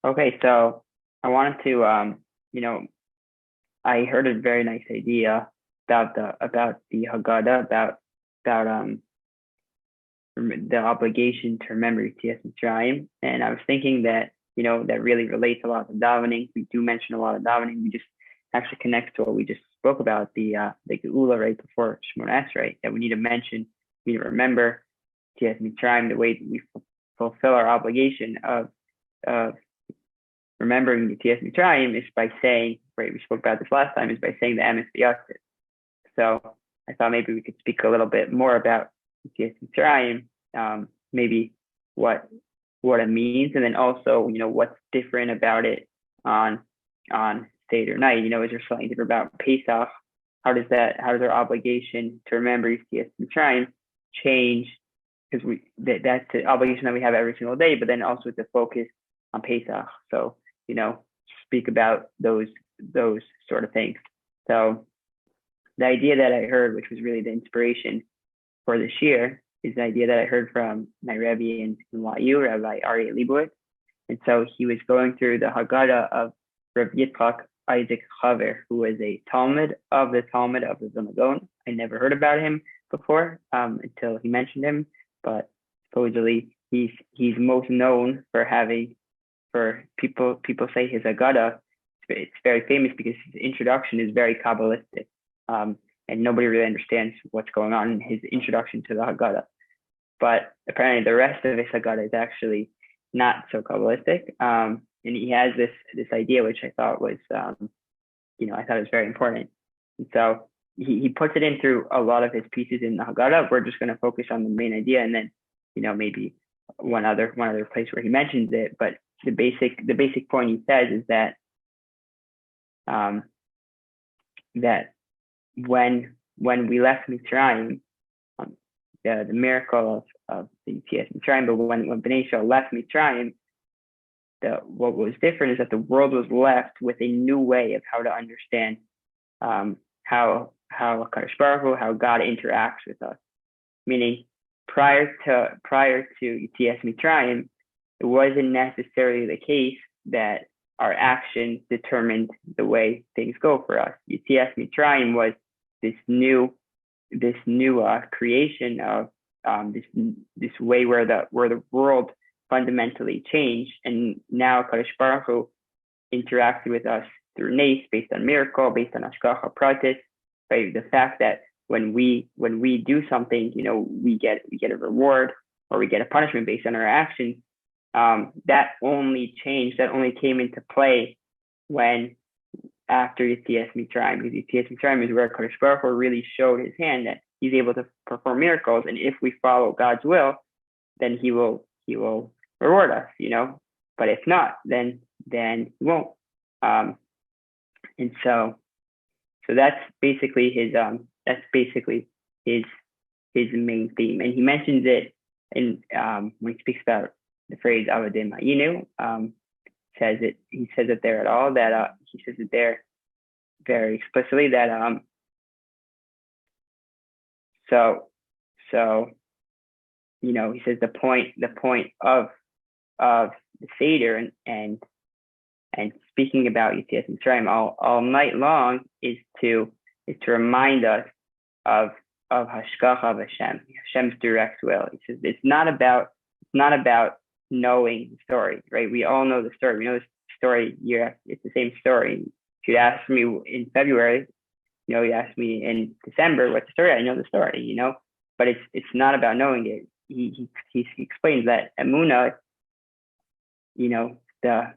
Okay, so I wanted to, you know, I heard a very nice idea about the Haggadah, about the obligation to remember Yetzias Mitzrayim, and I was thinking that that really relates a lot to davening. We do mention a lot of davening. We just actually connects to what we just spoke about the Geula right before Shemona Esrei, that we need to mention, we need to remember Yetzias Mitzrayim, the way that we fulfill our obligation of remembering Yetzias Mitzrayim is by saying, right, we spoke about this last time, is by saying the Emes V'Yaseh. So I thought maybe we could speak a little bit more about Yetzias Mitzrayim, maybe what it means, and then also, what's different about it on Seder night. Is there something different about Pesach? How does our obligation to remember Yetzias Mitzrayim change? Because that's the obligation that we have every single day, but then also to focus on Pesach. So, speak about those sort of things. So the idea that I heard, which was really the inspiration for this year, is the idea that I heard from my Rebbe in YU, Rabbi Aryeh Leibowitz. And so he was going through the Haggadah of Rav Yitzchak Isaac Chaver, who was a Talmud of the Vilna Gaon. I never heard about him before until he mentioned him, but supposedly he's most known for people say his Haggadah. It's very famous because his introduction is very Kabbalistic, and nobody really understands what's going on in his introduction to the Haggadah. But apparently the rest of his Haggadah is actually not so Kabbalistic, and he has this idea, which I thought was, I thought it was very important. And so he puts it in through a lot of his pieces in the Haggadah. We're just going to focus on the main idea, and then maybe one other place where he mentions it. But the basic point he says is that that when we left Mitzrayim, the miracle of the Yetzias Mitzrayim, but when Bnei Israel left Mitzrayim, what was different is that the world was left with a new way of how to understand how Hakadosh Baruch Hu, how God interacts with us. Meaning, prior to Yetzias Mitzrayim, it wasn't necessarily the case that our actions determined the way things go for us. Yetzias Mitzrayim was this new creation of this way where the world fundamentally changed, and now Kadosh Baruch Hu interacted with us through nace, based on miracle, based on hashgacha pratis. Right, the fact that when we do something, we get a reward or we get a punishment based on our actions. That only came into play after Yetzias Mitzrayim, because Yetzias Mitzrayim is where Kadosh Baruch Hu really showed his hand that he's able to perform miracles, and if we follow God's will, then he will reward us, But if not, then he won't. And so that's basically his main theme, and he mentions it in when he speaks about the phrase Avadim Hayinu. He says it there at all, that he says it there very explicitly, that he says the point of the Seder and speaking about Yetzias Mitzrayim all night long is to remind us of Hashgacha of Hashem's direct will. He says it's not about knowing the story, right? We all know the story. We know the story year. It's the same story. If you ask me in February, you ask me in December what's the story, I know the story, but it's not about knowing it. He explains that Emunah, the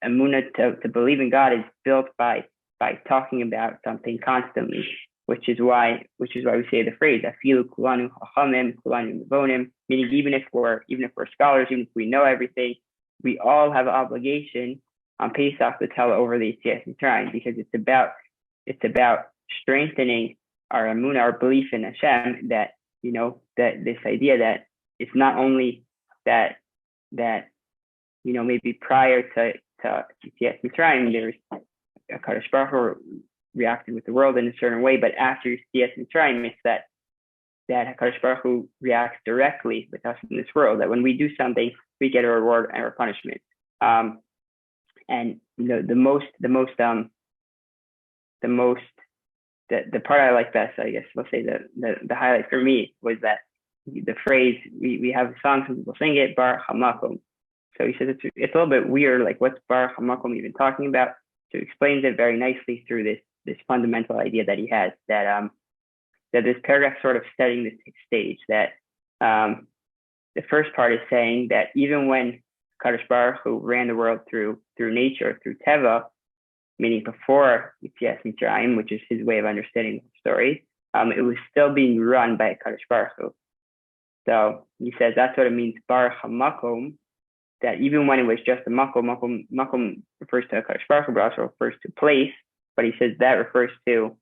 Emunah to believe in God is built by talking about something constantly, which is why we say the phrase "Afilu kulanu chachamim, kulanu nevonim," meaning even if we're scholars, even if we know everything, we all have an obligation on Pesach to tell over the Yetzias Mitzrayim, because it's about strengthening our emunah, our belief in Hashem, that that this idea that it's not only that maybe prior to Yetzias Mitzrayim there's a Kadosh Baruch Hu reacted with the world in a certain way, but after Yetzias Mitzrayim, it's that HaKadosh Baruch Hu reacts directly with us in this world, that when we do something, we get a reward and a punishment. And the part I like best, I guess we'll say the highlight for me was that the phrase, we have a song, some people sing it, Baruch HaMakom. So he says it's a little bit weird, like what's Baruch HaMakom even talking about? So he explains it very nicely through this fundamental idea that he has, that this paragraph sort of setting the stage, that the first part is saying that even when Kadosh Baruch Hu ran the world through nature, through Teva, meaning before Yetzias Mitzrayim, which is his way of understanding the story, it was still being run by Kadosh Baruch Hu. So he says that's what it means, Baruch HaMakom, that even when it was just a makom refers to Kadosh Baruch Hu, but also refers to place. But he says that refers to,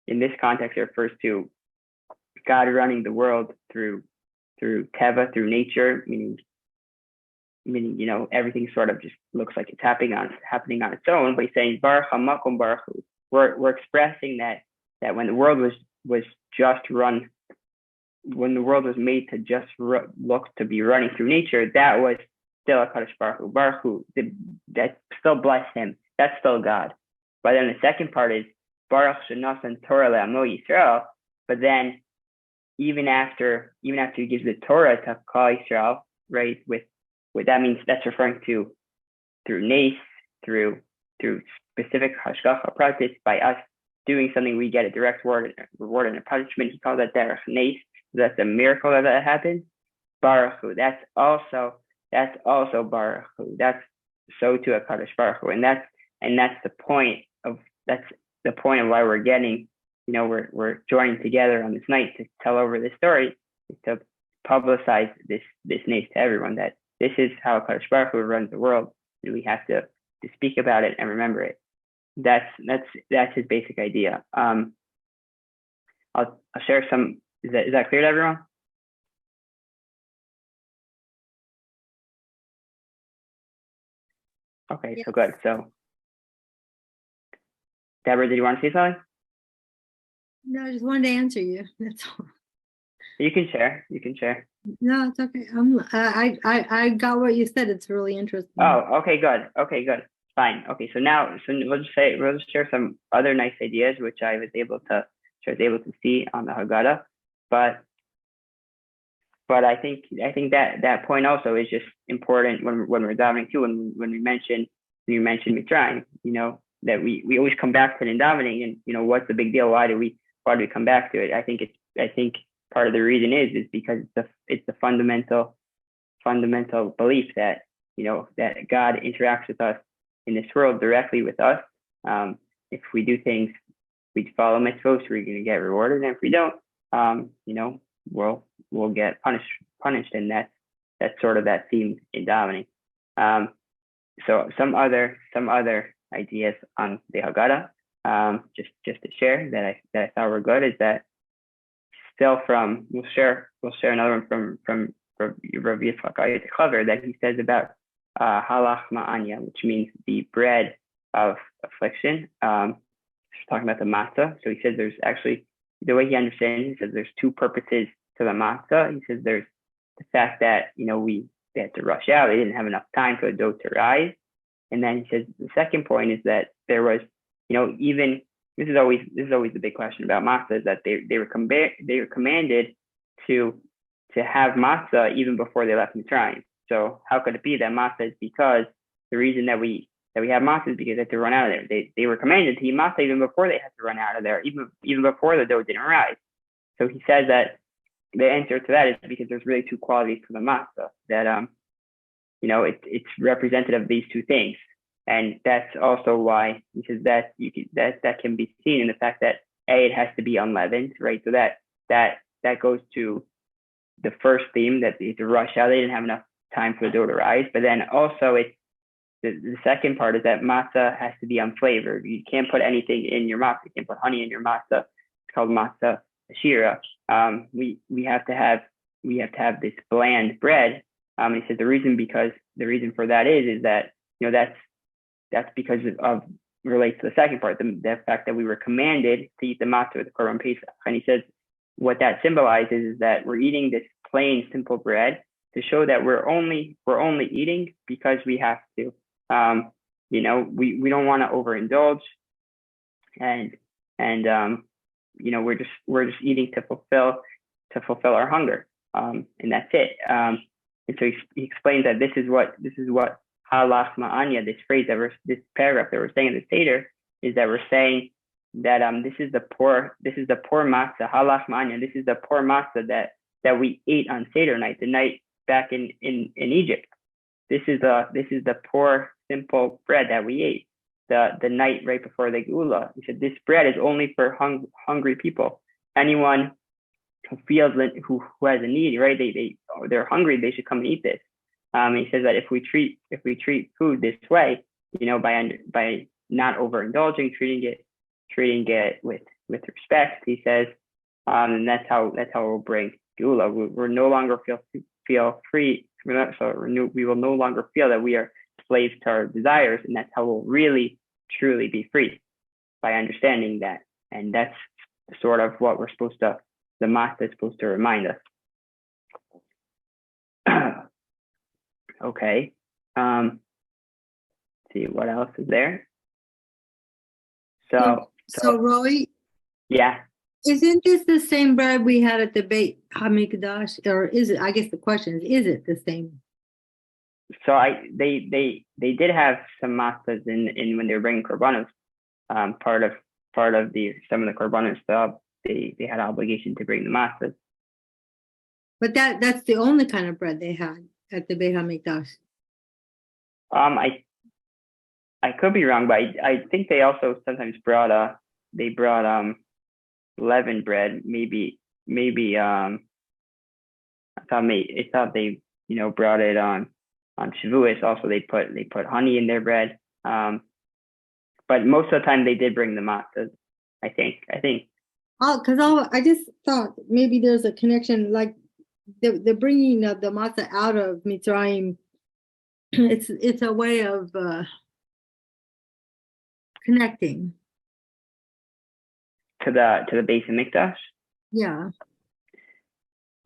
in this context, it refers to God running the world through Teva, through nature, meaning everything sort of just looks like it's happening on its own. But he's saying Baruch HaMakom Baruch Hu. We're expressing that when the world was just run, when the world was made to just look to be running through nature, that was still a Kadosh Baruch Hu. Baruch Hu, that still bless him. That's still God. But then the second part is Baruch Shenasan Torah le'amo Yisrael. But then even after he gives the Torah to Klal Yisrael, right? With that means that's referring to through nace, through specific hashgacha pratis, by us doing something, we get a direct reward and a punishment. He calls that derech nace. That's a miracle that happened. Baruch Hu. That's also Baruch Hu. That's so to a Kadosh Baruch Hu, and that's the point of why we're getting, we're joining together on this night to tell over this story, is to publicize this nace to everyone, that this is how Kadosh Baruch Hu runs the world, and we have to speak about it and remember it. That's his basic idea. I'll share some. Is that clear to everyone? Okay, yes. So good. So, Deborah, did you want to say something? No, I just wanted to answer you. That's all. You can share. No, it's okay. I got what you said. It's really interesting. Oh, okay, good. Fine. Okay, so we'll just share some other nice ideas which I was able to see on the Haggadah, but I think that point also is just important when we're davening too. When we mention Mitzrayim, that we always come back to the davening, and what's the big deal? Why do we come back to it? I think part of the reason is because it's the fundamental belief that that God interacts with us in this world directly with us. If we do things, we follow mitzvot, we're going to get rewarded, and if we don't, we'll get punished, and that's sort of that theme in davening. So some other ideas on the Haggadah, just to share that I thought were good, is that still we'll share another one from Rav Yitzchak Clever, that he says about halach ma'anya, which means the bread of affliction. He's talking about the matzah. So he says there's actually, the way he understands, he says there's two purposes to the matzah. He says there's the fact that we had to rush out, they didn't have enough time for the dough to rise, and then he says the second point is that there was, even this is always the big question about matzah, is that they were commanded to have matzah even before they left Mitzrayim. So how could it be that matzah is, because the reason that we have matzah is because they had to run out of there. They were commanded to eat matzah even before they had to run out of there, even before the dough didn't rise. So he says that the answer to that is because there's really two qualities to the matzah, that it's representative of these two things. And that's also why he says that that can be seen in the fact that it has to be unleavened, right? So that goes to the first theme, that they had to rush out, they didn't have enough time for the dough to rise. But then also it's the second part is that matzah has to be unflavored. You can't put anything in your matzah. You can't put honey in your matzah. It's called matzah ashira. We have to have this bland bread. He said the reason for that is that that's because of relates to the second part, the fact that we were commanded to eat the matzah with the korban pesach. And he says what that symbolizes is that we're eating this plain, simple bread to show that we're only eating because we have to. we don't want to overindulge, and we're just eating to fulfill our hunger, and that's it. And so he explains that this is what halach ma'anya, this paragraph that we're saying in the Seder, is that we're saying that this is the poor matzah, halach ma'anya. This is the poor matzah that we ate on Seder night, the night back in Egypt. This is the poor, simple bread that we ate the night right before the Geula. He said this bread is only for hungry people. Anyone who feels who has a need, right? They're hungry. They should come and eat this. He says that if we treat food this way, by not overindulging, treating it with respect, he says, and that's how we'll bring Geula. We're no longer feel free. We will no longer feel that we are slaves to our desires, and that's how we'll really truly be free, by understanding that. And that's sort of what the matzah is supposed to remind us. Okay. Let's see what else is there. So Roey, yeah. Isn't this the same bread we had at the Beit HaMikdash, or is it? I guess the question is it the same? So they did have some matzahs in when they were bringing korbanos. Part of some of the korbanos stuff, they had obligation to bring the matzahs. But that's the only kind of bread they had at the Beit HaMikdash. I could be wrong, but I think they also sometimes brought leavened bread. Maybe I thought they brought it on Shavuos. Also they put honey in their bread. But most of the time they did bring the matzahs. I think. Oh, because I just thought maybe there's a connection, like the bringing of the matzah out of Mitzrayim. It's a way of connecting to the Beit HaMikdash. Yeah.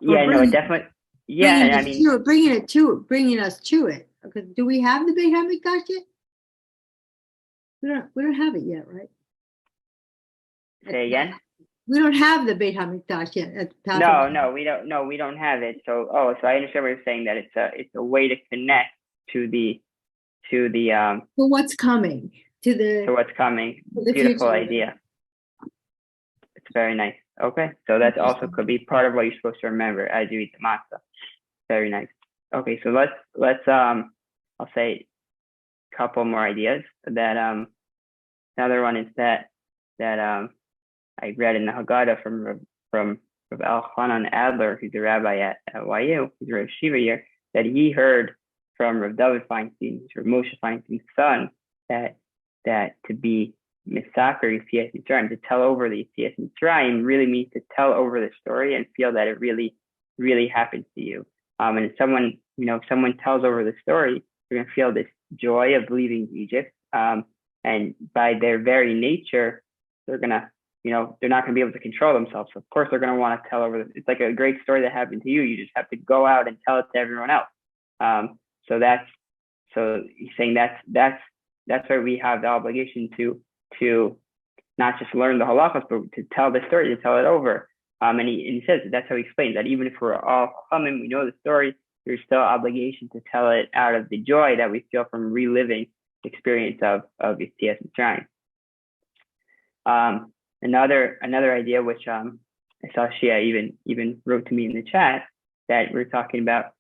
Yeah, no, it definitely. Yeah, bringing us to it. Okay, do we have the Beit HaMikdash yet? We don't have it yet, right? Say again. We don't have the Beit HaMikdash yet. No, we don't. No, we don't have it. So I understand what you're saying, that it's a way to connect to what's coming. To what's coming. Beautiful idea. It's very nice. Okay, so that also could be part of what you're supposed to remember as you eat the matzah. Very nice. Okay, so let's I'll say a couple more ideas. That another one is that I read in the Haggadah from Rav Elchanan Adler, who's a rabbi at YU, who's a Rav Shiva here, that he heard from Rav David Feinstein, Rav Moshe Feinstein's son, that to be Misaker Yetzias Mitzrayim, to tell over the Yetzias Mitzrayim, really means to tell over the story and feel that it really, really happened to you. And if someone tells over the story, you're gonna feel this joy of leaving Egypt. And by their very nature, they're not gonna be able to control themselves. So of course, they're gonna want to tell over. It's like a great story that happened to you. You just have to go out and tell it to everyone else. So he's saying that's where we have the obligation to not just learn the halachas, but to tell the story, to tell it over. And he says that's how he explains that even if we're all chachamim, we know the story, there's still obligation to tell it out of the joy that we feel from reliving the experience of Yetzias Mitzrayim. Another idea, which I saw Shia even wrote to me in the chat, that we're talking about,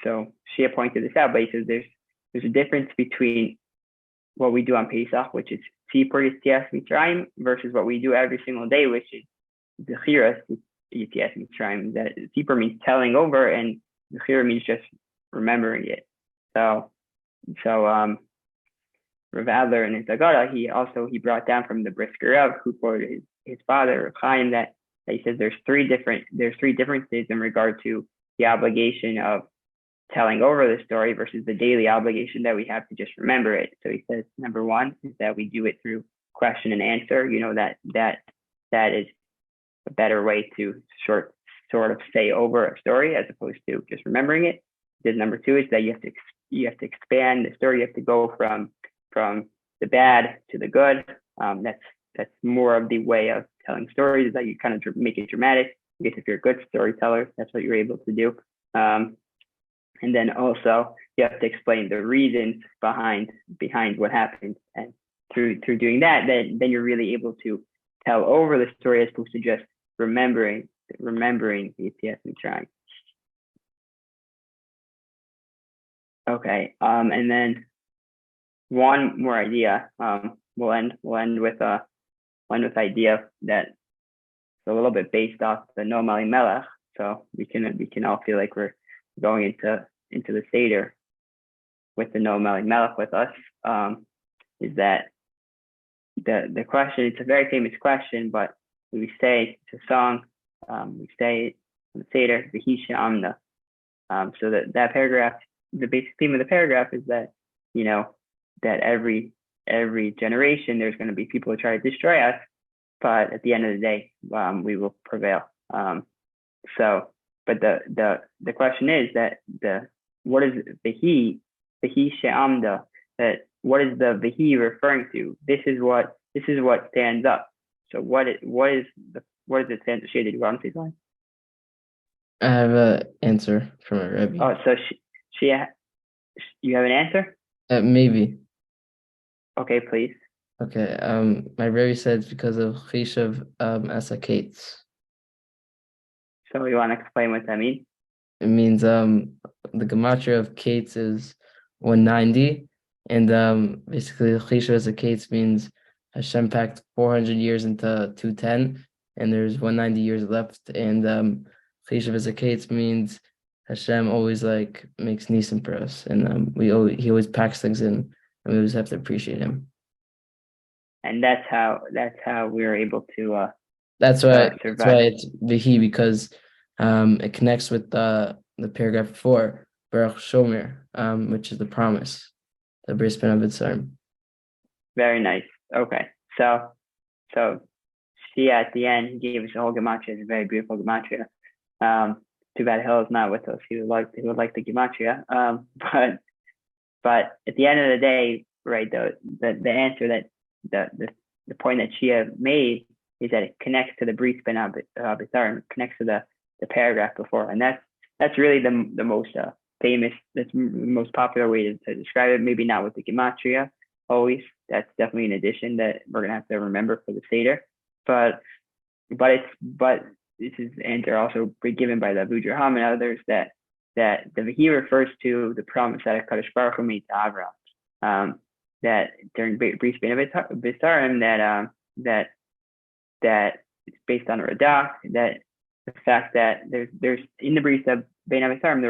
so Shia pointed this out, but he says there's a difference between what we do on Pesach, which is Tzipor Yetzias Mitzrayim, versus what we do every single day, which is Zechiras Yetzias Mitzrayim. That Tzipor means telling over, and Zechira means just remembering it. So Rav Adler in his Haggadah, he brought down from the Brisker Rav, who quoted his father, Rav Chaim, that he says there's three differences in regard to the obligation of telling over the story versus the daily obligation that we have to just remember it. So he says, number one is that we do it through question and answer. That is a better way to sort of say over a story as opposed to just remembering it. Then number two is that you expand the story. You have to go from the bad to the good. That's more of the way of telling stories, is that you kind of make it dramatic. I guess if you're a good storyteller, that's what you're able to do. And then also you have to explain the reasons behind what happened, and through doing that, then you're really able to tell over the story as opposed to just remembering the Yetzias Mitzrayim. Okay, and then one more idea. We'll end with idea that's a little bit based off the Noam Elimelech, so we can all feel like we're going into the Seder with the Noam Elimelech with us. Is that the question? It's a very famous question, but we say it's a song. We say it in the Seder, V'hi she'amna. So that paragraph, the basic theme of the paragraph is that, that every generation there's going to be people who try to destroy us, but at the end of the day, we will prevail. But the question is that what is V'hi she'amda? That what is the V'hi referring to? This is what stands up. So what does it stand to? Did you want to say something? I have an answer from my Rebbe. Oh, so you have an answer? Maybe. Okay, please. Okay. My Rebbe said it's because of Chishav Asakates. So you want to explain what that means? It means the gematria of Kates is 190, and basically Chishav Asakates means Hashem packed 400 years into 210, and there's 190 years left. And Chishav Asakates means Hashem always makes nisim for us, and he always packs things in, and we always have to appreciate him. And that's how we're able to. That's why it's V'hi, because it connects with the paragraph before, Baruch Shomer, which is the promise, the Bris Ben Avitzarm. Very nice. Okay, so Shia at the end gave us a whole gematria. It's a very beautiful gematria. Too bad Hill is not with us. He would like the gematria. But at the end of the day, right? The answer that the point that Shia made is that it connects to the Bris Ben Avitzarm, connects to the paragraph before, and that's really the most famous, that's the most popular way to describe it. Maybe not with the gematria always. That's definitely an addition that we're gonna have to remember for the Seder. But this is the answer also given by the Vudra Ham and others that the V'hi refers to the promise that Hakadosh Baruch Hu made to Avraham. That during Bris Ben Avitzarm that it's based on a Radak, that the fact that there's in the Bris Ben Avitzarm,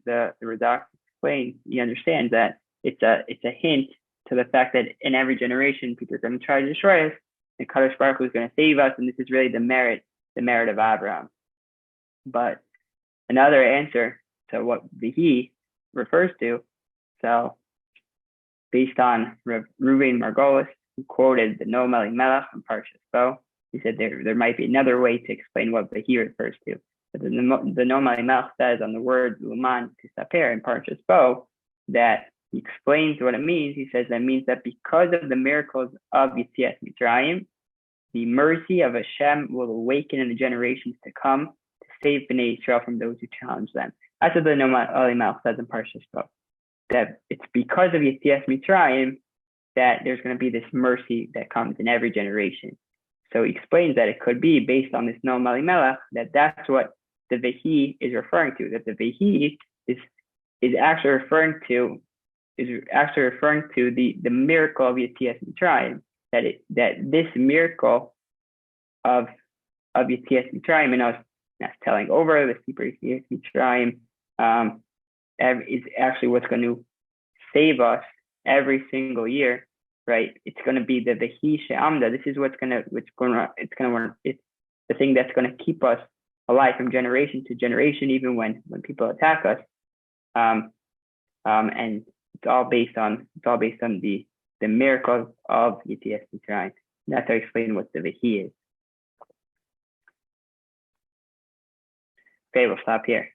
the Radak explains, he understands that it's a hint to the fact that in every generation people are going to try to destroy us, and Kadosh Baruch Hu is going to save us, and this is really the merit of Abraham. But another answer to what V'hi refers to, so based on Reuven Margolis, who quoted the Noam Elimelech in Parshas Bo, he said there might be another way to explain what V'hi refers to. But the Noam Elimelech says on the word Luman Tisaper in Parshas Bo that he explains what it means. He says that means that because of the miracles of Yetzias Mitzrayim, the mercy of Hashem will awaken in the generations to come to save Bnei Yisrael from those who challenge them. That's what the Noam Elimelech says in Parshas Bo. That it's because of Yetzias Mitzrayim that there's going to be this mercy that comes in every generation. So he explains that it could be based on this Noam Elimelech, that's what the V'hi is referring to. That the V'hi is actually referring to the miracle of Yetzias Mitzrayim. That this miracle of Yetzias Mitzrayim and us telling over the secret of Yetzias Mitzrayim is actually what's going to save us every single year, right? It's going to be the V'hi she'amda. This is it's the thing that's going to keep us alive from generation to generation, even when people attack us. And it's all based on the miracle of Yetzias Mitzrayim. That's how I explain what the V'hi is. Okay, we'll stop here.